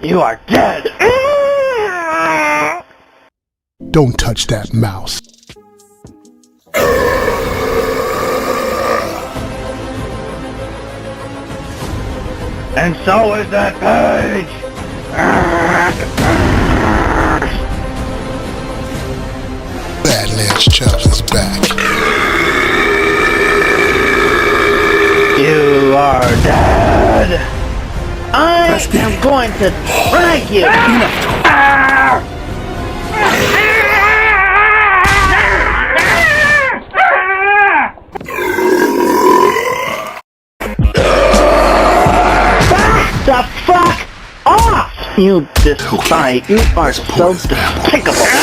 You are dead! Don't touch that mouse. And so is that page! Badlands Chugs is back. You are dead! I am going to drag you! The fuck off! You despite, you are so despicable!